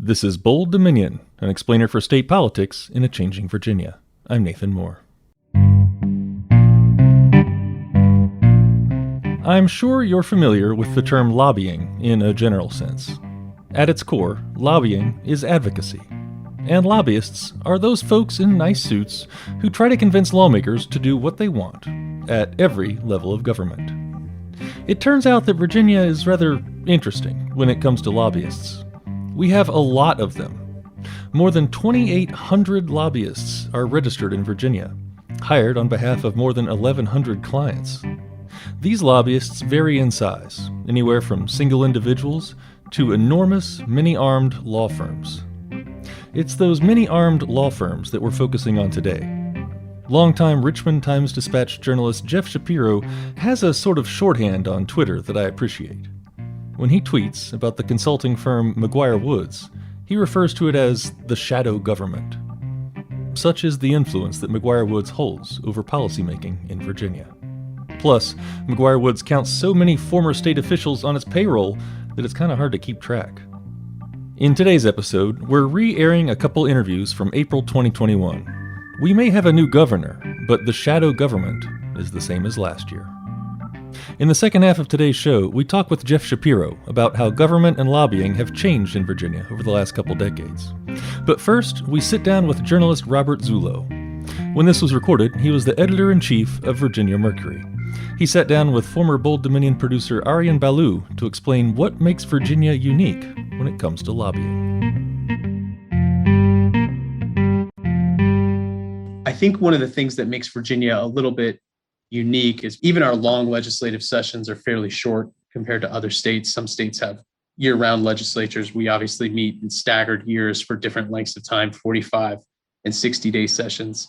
This is Bold Dominion, an explainer for state politics in a changing Virginia. I'm Nathan Moore. I'm sure you're familiar with the term lobbying in a general sense. At its core, lobbying is advocacy. And lobbyists are those folks in nice suits who try to convince lawmakers to do what they want, at every level of government. It turns out that Virginia is rather interesting when it comes to lobbyists. We have a lot of them. More than 2,800 lobbyists are registered in Virginia, hired on behalf of more than 1,100 clients. These lobbyists vary in size, anywhere from single individuals to enormous, many-armed law firms. It's those many-armed law firms that we're focusing on today. Longtime Richmond Times-Dispatch journalist Jeff Shapiro has a sort of shorthand on Twitter that I appreciate. When he tweets about the consulting firm McGuire Woods, he refers to it as the shadow government. Such is the influence that McGuire Woods holds over policymaking in Virginia. Plus, McGuire Woods counts so many former state officials on its payroll that it's kind of hard to keep track. In today's episode, we're re-airing a couple interviews from April 2021. We may have a new governor, but the shadow government is the same as last year. In the second half of today's show, we talk with Jeff Shapiro about how government and lobbying have changed in Virginia over the last couple decades. But first, we sit down with journalist Robert Zullo. When this was recorded, he was the editor-in-chief of Virginia Mercury. He sat down with former Bold Dominion producer Aryan Ballou to explain what makes Virginia unique when it comes to lobbying. I think one of the things that makes Virginia a little bit unique is even our long legislative sessions are fairly short compared to other states. Some states have year-round legislatures. We obviously meet in staggered years for different lengths of time, 45 and 60-day sessions.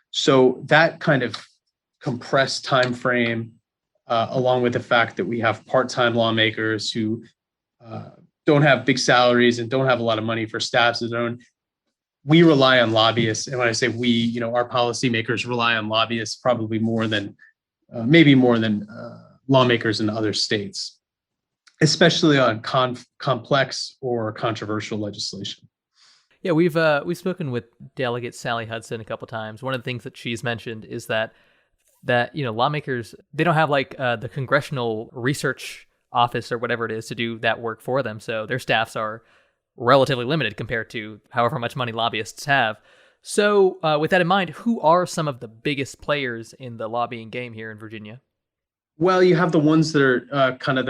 So that kind of compressed time frame, along with the fact that we have part-time lawmakers who don't have big salaries and don't have a lot of money for staffs of their own, we rely on lobbyists. And when I say we, our policymakers rely on lobbyists probably more than lawmakers in other states, especially on complex or controversial legislation. Yeah, we've spoken with Delegate Sally Hudson a couple times. One of the things that she's mentioned is that lawmakers, they don't have like the congressional research office or whatever it is to do that work for them. So their staffs are relatively limited compared to however much money lobbyists have. So with that in mind, who are some of the biggest players in the lobbying game here in Virginia? Well, you have the ones that are kind of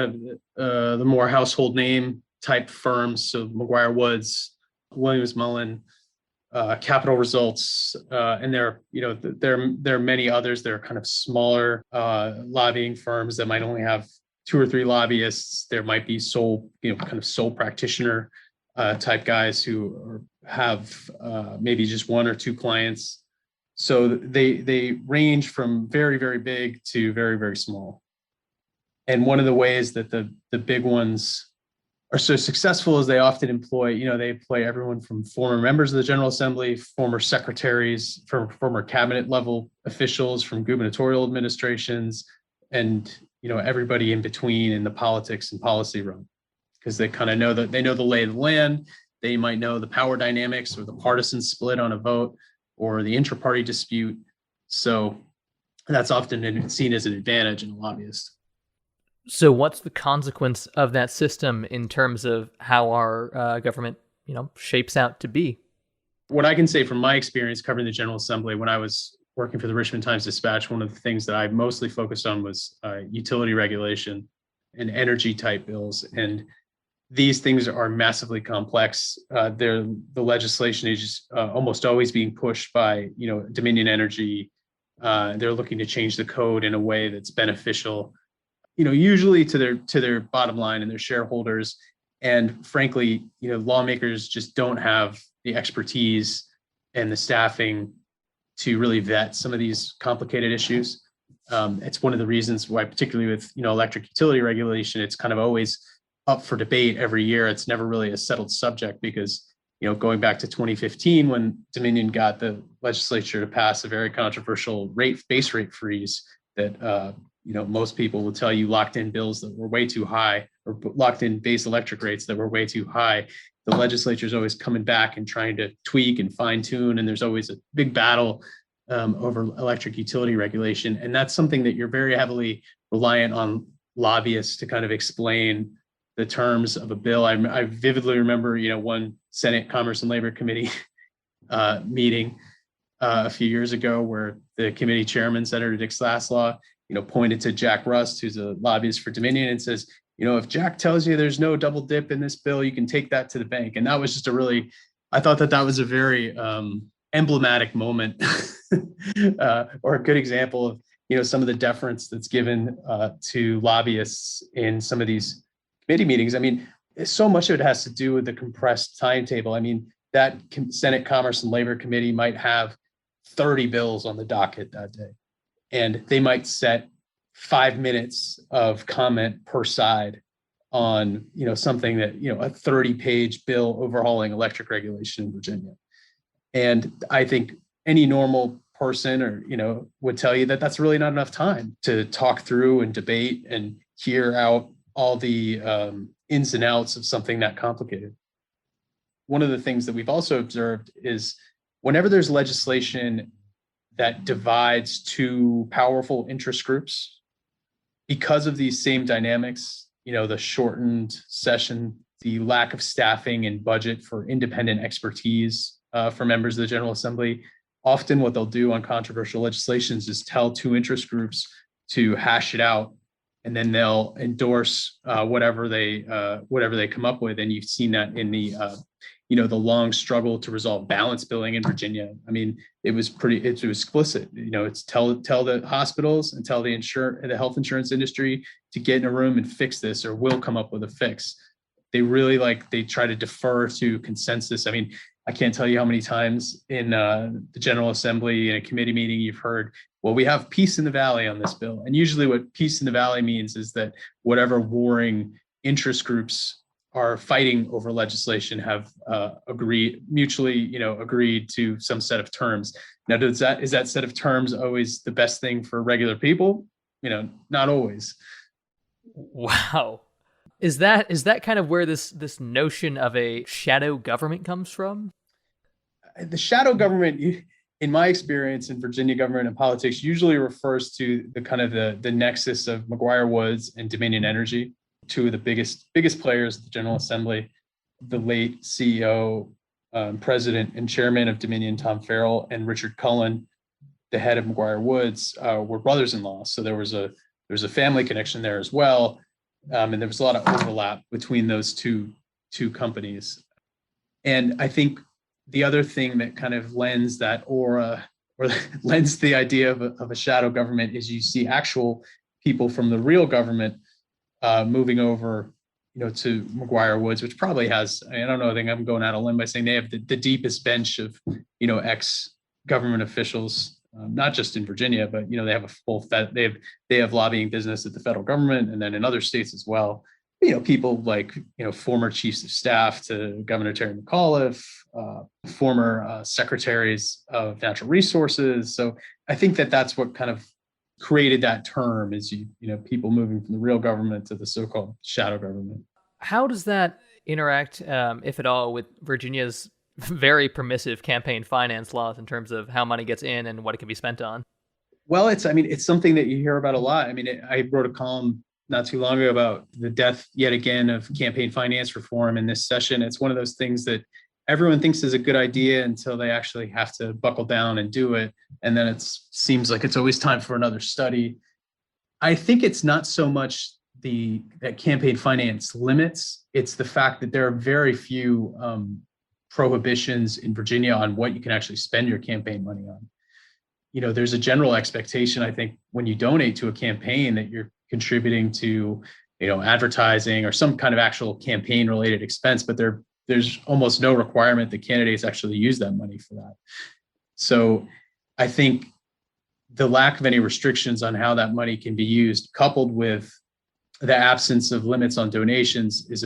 the more household name type firms. So McGuire Woods, Williams Mullen, Capital Results, and there are many others. There are kind of smaller lobbying firms that might only have 2 or 3 lobbyists. There might be sole practitioner type guys who have maybe just 1 or 2 clients. So they range from very, very big to very, very small. And one of the ways that the big ones are so successful is they often employ everyone from former members of the General Assembly, former secretaries, former cabinet level officials, from gubernatorial administrations, and everybody in between in the politics and policy realm. Because they kind of know that they know the lay of the land. They might know the power dynamics or the partisan split on a vote or the intra-party dispute. So that's often seen as an advantage in a lobbyist. So what's the consequence of that system in terms of how our government, shapes out to be? What I can say from my experience covering the General Assembly, when I was working for the Richmond Times-Dispatch, one of the things that I mostly focused on was utility regulation and energy type bills. And these things are massively complex. The legislation is almost always being pushed by, Dominion Energy. They're looking to change the code in a way that's beneficial, usually to their bottom line and their shareholders. And frankly, lawmakers just don't have the expertise and the staffing to really vet some of these complicated issues. It's one of the reasons why, particularly with electric utility regulation, it's kind of always up for debate every year. It's never really a settled subject because, going back to 2015, when Dominion got the legislature to pass a very controversial base rate freeze that, most people will tell you locked in bills that were way too high, or locked in base electric rates that were way too high. the legislature is always coming back and trying to tweak and fine tune, and there's always a big battle over electric utility regulation. And that's something that you're very heavily reliant on lobbyists to kind of explain the terms of a bill. I vividly remember, one Senate Commerce and Labor Committee meeting a few years ago where the committee chairman, Senator Dick Saslaw, pointed to Jack Rust, who's a lobbyist for Dominion, and says, if Jack tells you there's no double dip in this bill, you can take that to the bank. And that was just I thought that was a very emblematic moment or a good example of, some of the deference that's given to lobbyists in some of these committee meetings. I mean, so much of it has to do with the compressed timetable. I mean, that Senate Commerce and Labor Committee might have 30 bills on the docket that day, and they might set 5 minutes of comment per side on, something that, a 30-page bill overhauling electric regulation in Virginia. And I think any normal person would tell you that that's really not enough time to talk through and debate and hear out all the ins and outs of something that complicated. One of the things that we've also observed is whenever there's legislation that divides two powerful interest groups, because of these same dynamics, the shortened session, the lack of staffing and budget for independent expertise for members of the General Assembly, often what they'll do on controversial legislations is tell two interest groups to hash it out, and then they'll endorse whatever they come up with. And you've seen that in the the long struggle to resolve balance billing in Virginia. I mean, it was explicit. It's tell the hospitals and tell the health insurance industry to get in a room and fix this, or we'll come up with a fix. They really they try to defer to consensus. I mean, I can't tell you how many times in the General Assembly in a committee meeting you've heard, well, we have peace in the valley on this bill. And usually what peace in the valley means is that whatever warring interest groups are fighting over legislation have mutually agreed to some set of terms. Now, is that set of terms always the best thing for regular people? Not always. Wow. Is that kind of where this notion of a shadow government comes from? The shadow government, in my experience in Virginia government and politics, usually refers to the kind of the nexus of McGuire Woods and Dominion Energy, two of the biggest players of the General Assembly. The late CEO, president and chairman of Dominion, Tom Farrell, and Richard Cullen, the head of McGuire Woods, were brothers-in-law. So there was a family connection there as well. And there was a lot of overlap between those two companies. And I think the other thing that kind of lends that aura or lends the idea of a shadow government is you see actual people from the real government moving over, to McGuire Woods, which probably has, I don't know, I think I'm going out on a limb by saying they have the deepest bench of, ex-government officials, not just in Virginia, but, they have a full, they have lobbying business at the federal government and then in other states as well. People like, former chiefs of staff to Governor Terry McAuliffe, former secretaries of natural resources. So I think that's what kind of created that term is, people moving from the real government to the so-called shadow government. How does that interact, if at all, with Virginia's very permissive campaign finance laws in terms of how money gets in and what it can be spent on? Well, it's something that you hear about a lot. I mean, I wrote a column not too long ago about the death yet again of campaign finance reform in this session. It's one of those things that everyone thinks is a good idea until they actually have to buckle down and do it. And then it seems like it's always time for another study. I think it's not so much that campaign finance limits, it's the fact that there are very few prohibitions in Virginia on what you can actually spend your campaign money on. There's a general expectation, I think, when you donate to a campaign that you're contributing to, advertising or some kind of actual campaign related expense, but there's almost no requirement that candidates actually use that money for that. So I think the lack of any restrictions on how that money can be used, coupled with the absence of limits on donations, is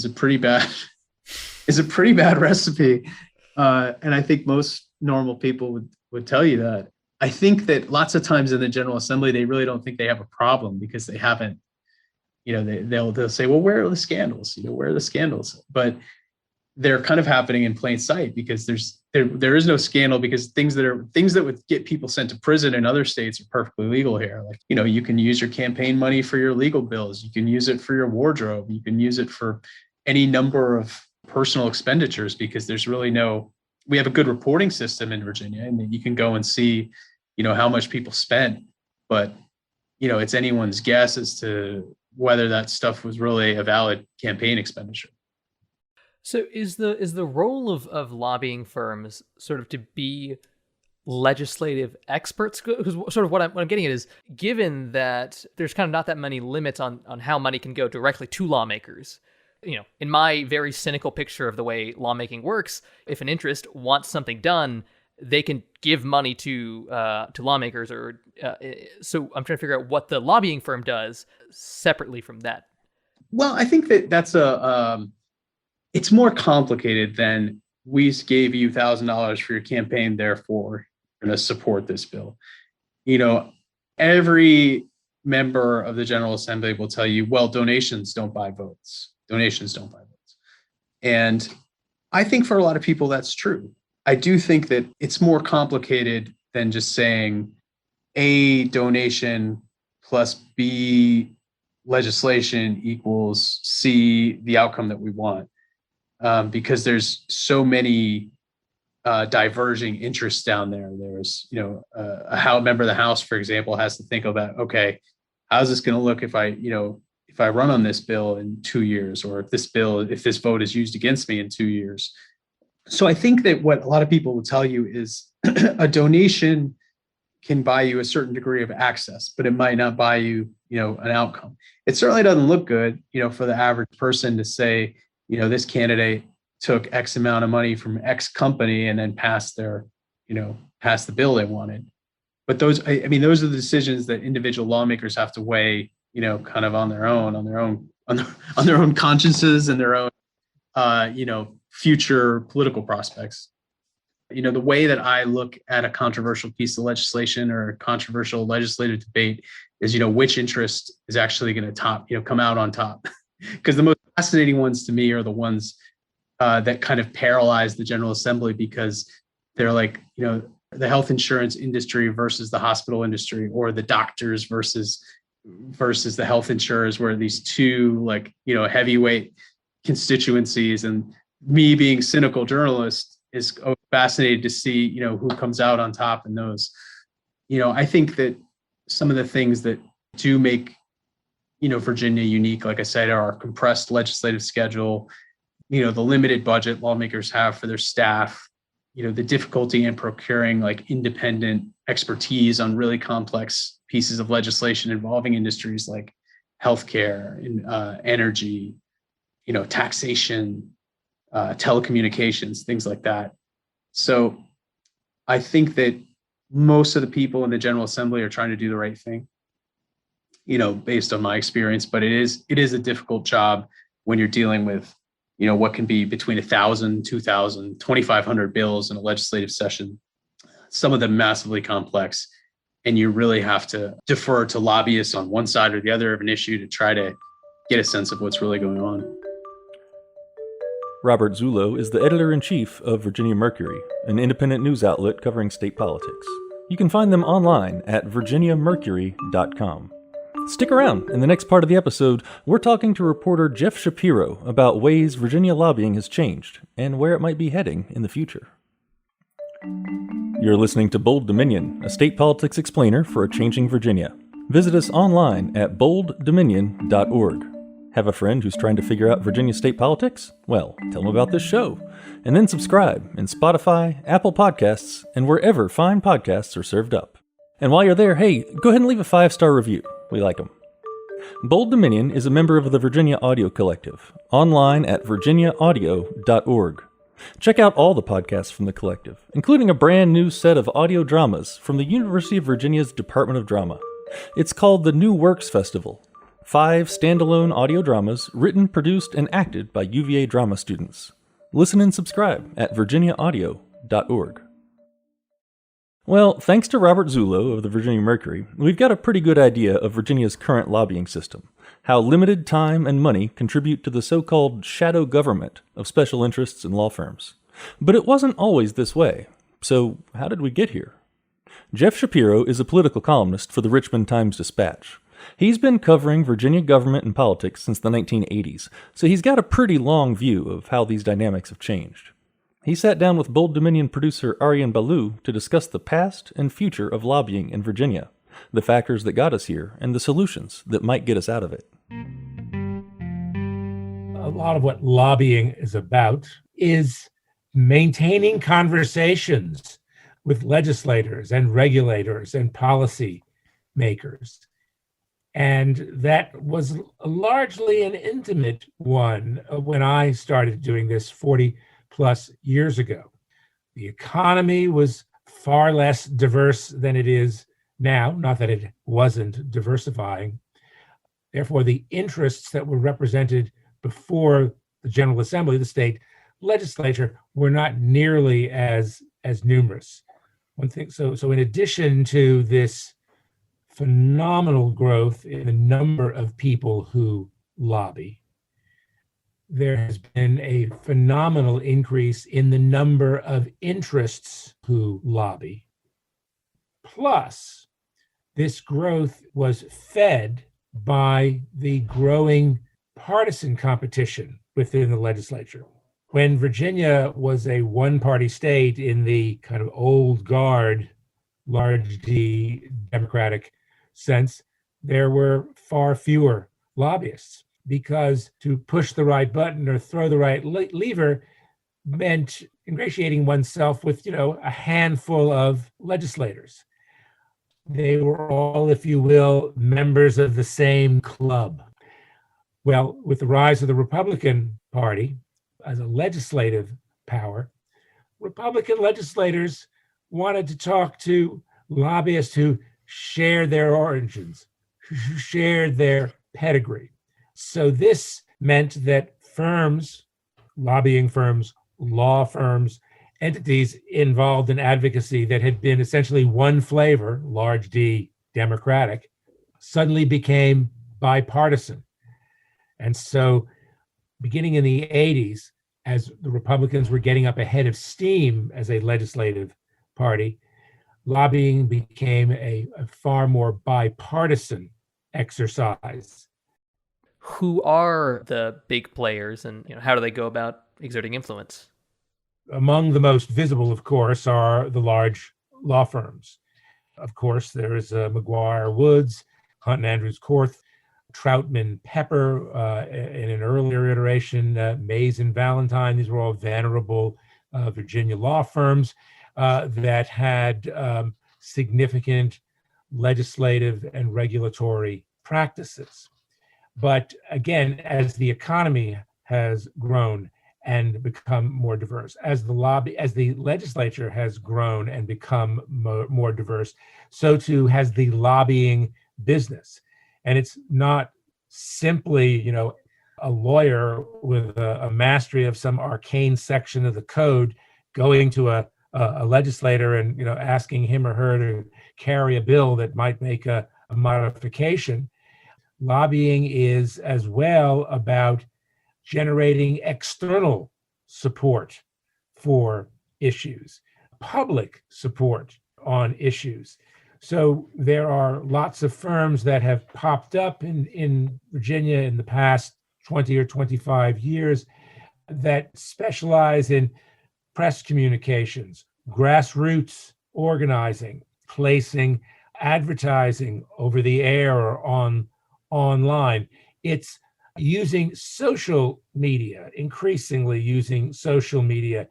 a pretty bad recipe. And I think most normal people would tell you that. I think that lots of times in the General Assembly, they really don't think they have a problem because they haven't, they'll say, well, where are the scandals? Where are the scandals? But they're kind of happening in plain sight because there is no scandal, because things that would get people sent to prison in other states are perfectly legal here. Like, you can use your campaign money for your legal bills. You can use it for your wardrobe. You can use it for any number of personal expenditures, because we have a good reporting system in Virginia, and you can go and see, how much people spent, but, it's anyone's guess as to whether that stuff was really a valid campaign expenditure. So is the role of lobbying firms sort of to be legislative experts? Because sort of what I'm getting at is, given that there's kind of not that many limits on how money can go directly to lawmakers, in my very cynical picture of the way lawmaking works, if an interest wants something done, they can give money to lawmakers, or so I'm trying to figure out what the lobbying firm does separately from that. Well, I think that's it's more complicated than, we gave you $1,000 for your campaign, therefore you're going to support this bill. Every member of the General Assembly will tell you, well, donations don't buy votes. And I think for a lot of people, that's true. I do think that it's more complicated than just saying A, donation plus B, legislation equals C, the outcome that we want. Because there's so many diverging interests down there. There's, a member of the House, for example, has to think about, okay, how's this going to look if I run on this bill in 2 years, or if this vote is used against me in 2 years. So I think that what a lot of people will tell you is a donation can buy you a certain degree of access, but it might not buy you, an outcome. It certainly doesn't look good, for the average person to say, this candidate took X amount of money from X company and then passed the bill they wanted. But those are the decisions that individual lawmakers have to weigh, kind of on their own consciences and their own, future political prospects. The way that I look at a controversial piece of legislation or a controversial legislative debate is, which interest is actually going to come out on top. Because the most fascinating ones to me are the ones that kind of paralyze the General Assembly, because they're like, the health insurance industry versus the hospital industry, or the doctors versus the health insurers, where these two heavyweight constituencies. And me being cynical journalist is fascinated to see, who comes out on top in those. I think that some of the things that do make Virginia unique, like I said, are our compressed legislative schedule, the limited budget lawmakers have for their staff, the difficulty in procuring independent expertise on really complex pieces of legislation involving industries like healthcare, energy, taxation, telecommunications, things like that. So I think that most of the people in the General Assembly are trying to do the right thing, based on my experience, but it is a difficult job when you're dealing with, what can be between 1,000, 2,000, 2,500 bills in a legislative session, some of them massively complex. And you really have to defer to lobbyists on one side or the other of an issue to try to get a sense of what's really going on. Robert Zullo is the editor-in-chief of Virginia Mercury, an independent news outlet covering state politics. You can find them online at virginiamercury.com. Stick around. In the next part of the episode, we're talking to reporter Jeff Shapiro about ways Virginia lobbying has changed and where it might be heading in the future. You're listening to Bold Dominion, a state politics explainer for a changing Virginia. Visit us online at bolddominion.org. Have a friend who's trying to figure out Virginia state politics? Well, tell them about this show. And then subscribe in Spotify, Apple Podcasts, and wherever fine podcasts are served up. And while you're there, hey, go ahead and leave a 5-star review. We like them. Bold Dominion is a member of the Virginia Audio Collective, online at virginiaaudio.org. Check out all the podcasts from the collective, including a brand new set of audio dramas from the University of Virginia's Department of Drama. It's called the New Works Festival. 5 standalone audio dramas written, produced, and acted by UVA drama students. Listen and subscribe at virginiaaudio.org. Well, thanks to Robert Zullo of the Virginia Mercury, we've got a pretty good idea of Virginia's current lobbying system, how limited time and money contribute to the so-called shadow government of special interests and law firms. But it wasn't always this way. So how did we get here? Jeff Shapiro is a political columnist for the Richmond Times-Dispatch. He's been covering Virginia government and politics since the 1980s, so he's got a pretty long view of how these dynamics have changed. He sat down with Bold Dominion producer Aryan Ballou to discuss the past and future of lobbying in Virginia, the factors that got us here, and the solutions that might get us out of it. A lot of what lobbying is about is maintaining conversations with legislators and regulators and policy makers. And that was largely an intimate one when I started doing this 40 plus years ago. The economy was far less diverse than it is now, not that it wasn't diversifying. Therefore, the interests that were represented before the General Assembly, the state legislature, were not nearly as numerous. One thing, so in addition to this phenomenal growth in the number of people who lobby, there has been a phenomenal increase in the number of interests who lobby. Plus, this growth was fed by the growing partisan competition within the legislature. When Virginia was a one-party state in the kind of old guard, large D Democratic sense, there were far fewer lobbyists, because to push the right button or throw the right lever meant ingratiating oneself with, a handful of legislators. They were all, if you will, members of the same club. Well, with the rise of the Republican Party as a legislative power, Republican legislators wanted to talk to lobbyists who shared their origins, who shared their pedigree. So this meant that firms, lobbying firms, law firms, entities involved in advocacy that had been essentially one flavor, large D Democratic, suddenly became bipartisan. And so beginning in the 80s, as the Republicans were getting up ahead of steam as a legislative party, lobbying became a far more bipartisan exercise. Who are the big players, and how do they go about exerting influence? Among the most visible, of course, are the large law firms. Of course, there is McGuire Woods, Hunt and Andrews Korth, Troutman Pepper, in an earlier iteration, Mays and Valentine. These were all venerable Virginia law firms that had significant legislative and regulatory practices. But again, as the economy has grown and become more diverse, as the legislature has grown and become more diverse, so too has the lobbying business. And it's not simply, a lawyer with a mastery of some arcane section of the code going to a legislator and, asking him or her to carry a bill that might make a modification. Lobbying is as well about generating external support for issues, public support on issues. So there are lots of firms that have popped up in Virginia in the past 20 or 25 years that specialize in press communications, grassroots organizing, placing advertising over the air or online. It's using social media, increasingly using social media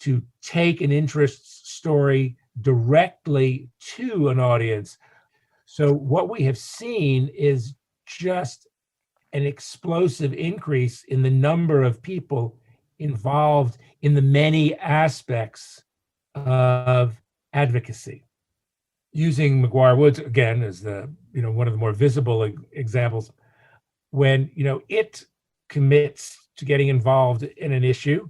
to take an interest story directly to an audience. So what we have seen is just an explosive increase in the number of people involved in the many aspects of advocacy. Using McGuire Woods again as the one of the more visible examples, when it commits to getting involved in an issue,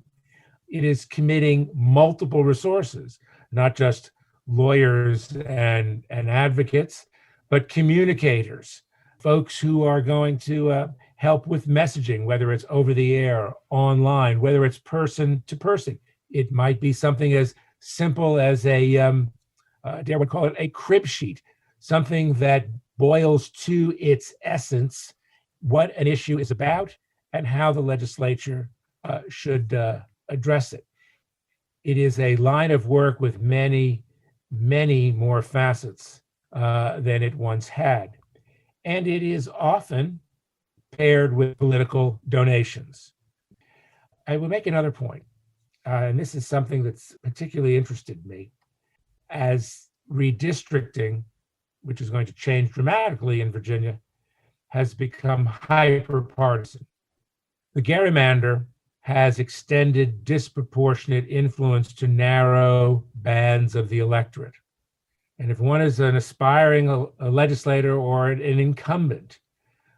it is committing multiple resources, not just lawyers and advocates, but communicators, folks who are going to help with messaging, whether it's over the air, online, whether it's person to person. It might be something as simple as dare we call it a crib sheet, something that boils to its essence what an issue is about and how the legislature should address it. It is a line of work with many, many more facets than it once had. And it is often paired with political donations. I will make another point, and this is something that's particularly interested me. As redistricting, which is going to change dramatically in Virginia, has become hyper-partisan. The gerrymander has extended disproportionate influence to narrow bands of the electorate. And if one is an aspiring a legislator or an incumbent,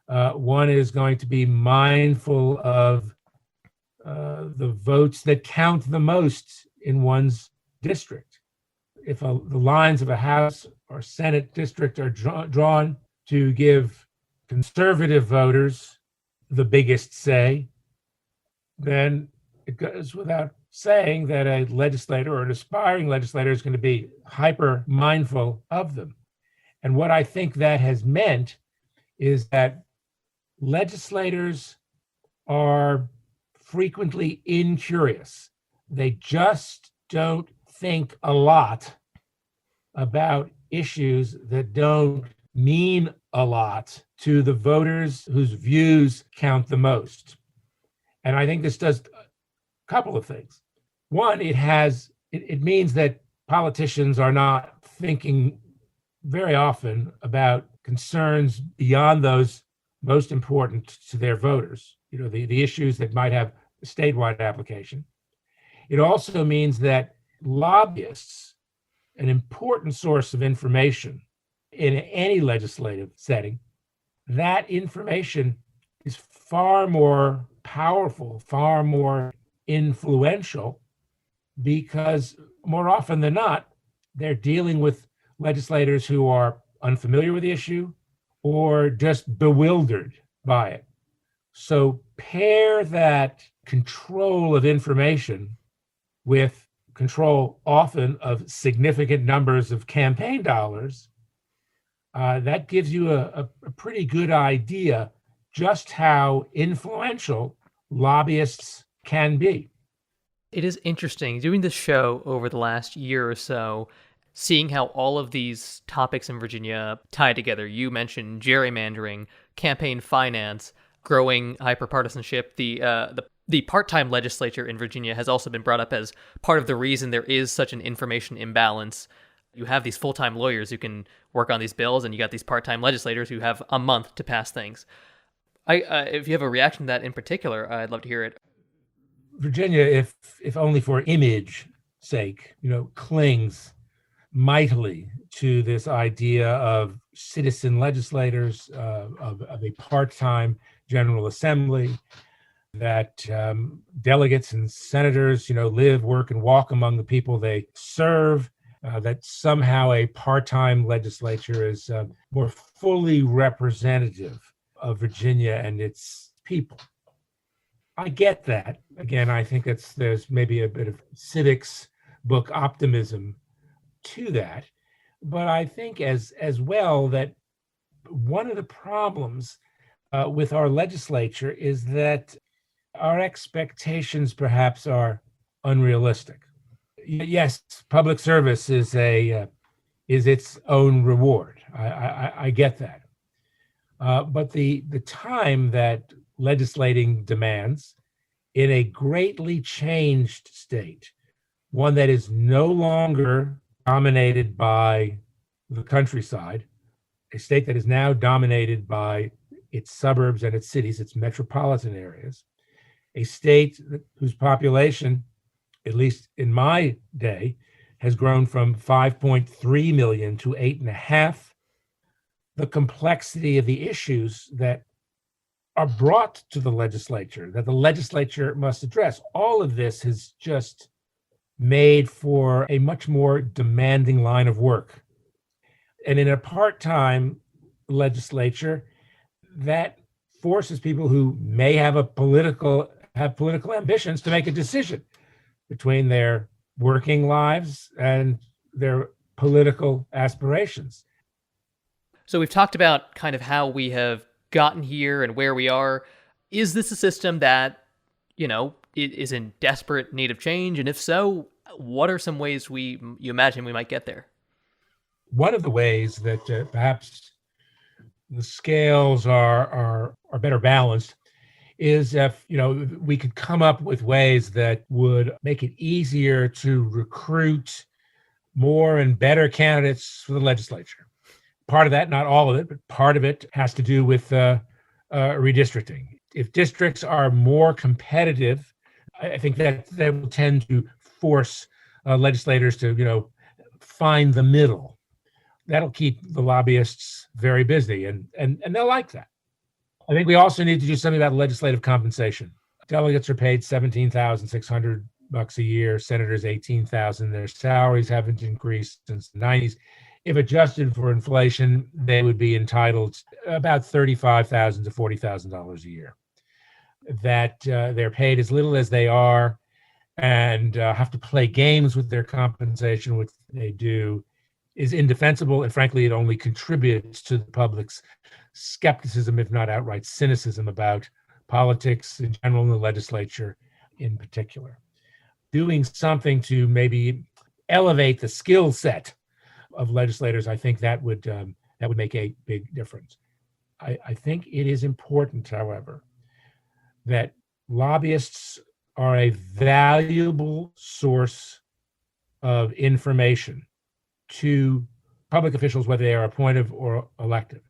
one is going to be mindful of the votes that count the most in one's district. If the lines of a House or Senate district are drawn to give conservative voters the biggest say, then it goes without saying that a legislator or an aspiring legislator is going to be hyper mindful of them. And what I think that has meant is that legislators are frequently incurious. They just don't think a lot about issues that don't mean a lot to the voters whose views count the most. And I think this does a couple of things. One, it means that politicians are not thinking very often about concerns beyond those most important to their voters, the issues that might have a statewide application. It also means that lobbyists, an important source of information in any legislative setting, that information is far more powerful, far more influential, because more often than not, they're dealing with legislators who are unfamiliar with the issue or just bewildered by it. So pair that control of information with control often of significant numbers of campaign dollars, that gives you a pretty good idea just how influential lobbyists can be. It is interesting doing this show over the last year or so, seeing how all of these topics in Virginia tie together. You mentioned gerrymandering, campaign finance, growing hyperpartisanship. The part-time legislature in Virginia has also been brought up as part of the reason there is such an information imbalance. You have these full-time lawyers who can work on these bills, and you got these part-time legislators who have a month to pass things. If you have a reaction to that in particular, I'd love to hear it. Virginia, if only for image sake, clings mightily to this idea of citizen legislators, of a part-time General Assembly, that delegates and senators, live, work, and walk among the people they serve, that somehow a part-time legislature is more fully representative of Virginia and its people. I get that. Again, I think there's maybe a bit of civics book optimism to that. But I think as well that one of the problems with our legislature is that our expectations perhaps are unrealistic. Yes, public service is its own reward. I get that. But the time that legislating demands in a greatly changed state, one that is no longer dominated by the countryside, a state that is now dominated by its suburbs and its cities, its metropolitan areas, a state whose population, at least in my day, has grown from 5.3 million to 8.5. The complexity of the issues that are brought to the legislature, that the legislature must address, all of this has just made for a much more demanding line of work. And in a part-time legislature, that forces people who may have political ambitions to make a decision between their working lives and their political aspirations. So we've talked about kind of how we have gotten here and where we are. Is this a system that, it is in desperate need of change? And if so, what are some ways you imagine we might get there? One of the ways that perhaps the scales are better balanced is if, we could come up with ways that would make it easier to recruit more and better candidates for the legislature. Part of that, not all of it, but part of it has to do with redistricting. If districts are more competitive, I think that they will tend to force legislators to, find the middle. That'll keep the lobbyists very busy, and they'll like that. I think we also need to do something about legislative compensation. Delegates are paid $17,600 a year, senators $18,000. Their salaries haven't increased since the 90s. If adjusted for inflation, they would be entitled about $35,000 to $40,000 a year. That they're paid as little as they are and have to play games with their compensation, which they do, is indefensible. And frankly, it only contributes to the public's skepticism, if not outright cynicism, about politics in general and the legislature in particular. Doing something to maybe elevate the skill set of legislators, I think that would make a big difference. I think it is important, however, that lobbyists are a valuable source of information to public officials, whether they are appointed or elected.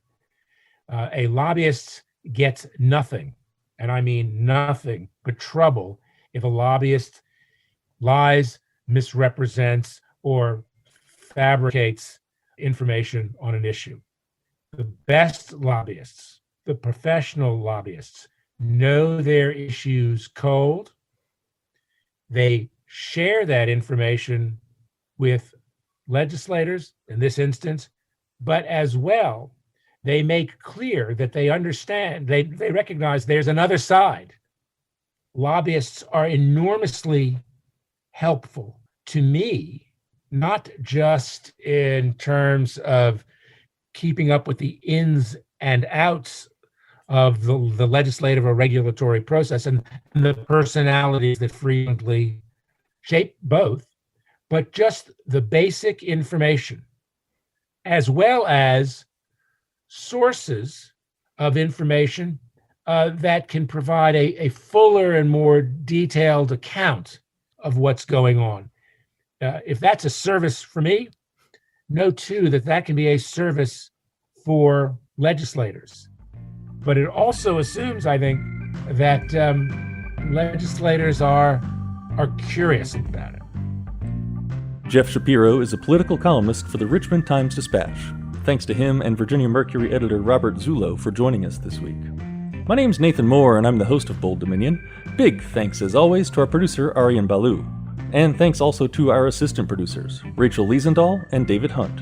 A lobbyist gets nothing, and I mean nothing, but trouble if a lobbyist lies, misrepresents, or fabricates information on an issue. The best lobbyists, the professional lobbyists, know their issues cold. They share that information with legislators, in this instance, but as well, they make clear that they understand, they recognize there's another side. Lobbyists are enormously helpful to me, not just in terms of keeping up with the ins and outs of the legislative or regulatory process and the personalities that frequently shape both, but just the basic information, as well as sources of information that can provide a fuller and more detailed account of what's going on. If that's a service for me, know too that can be a service for legislators. But it also assumes, I think, that legislators are curious about it. Jeff Shapiro is a political columnist for the Richmond Times-Dispatch. Thanks to him and Virginia Mercury editor Robert Zullo for joining us this week. My name's Nathan Moore, and I'm the host of Bold Dominion. Big thanks, as always, to our producer, Aryan Balu. And thanks also to our assistant producers, Rachel Liesendahl and David Hunt.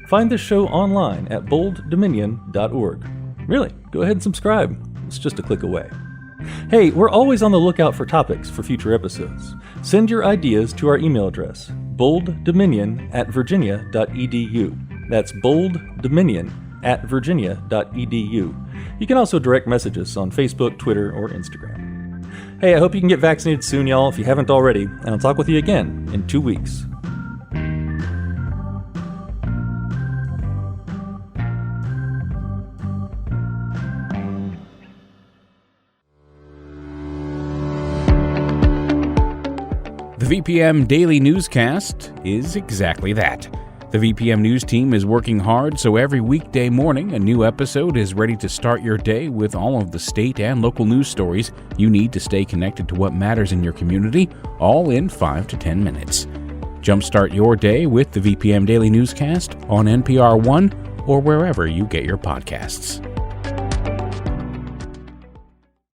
Find this show online at bolddominion.org. Really, go ahead and subscribe. It's just a click away. Hey, we're always on the lookout for topics for future episodes. Send your ideas to our email address, bolddominion@virginia.edu. That's bolddominion@virginia.edu. You can also direct message us on Facebook, Twitter, or Instagram. Hey, I hope you can get vaccinated soon, y'all, if you haven't already, and I'll talk with you again in 2 weeks. The VPM Daily Newscast is exactly that. The VPM News team is working hard, so every weekday morning a new episode is ready to start your day with all of the state and local news stories you need to stay connected to what matters in your community, all in 5 to 10 minutes. Jumpstart your day with the VPM Daily Newscast on NPR One or wherever you get your podcasts.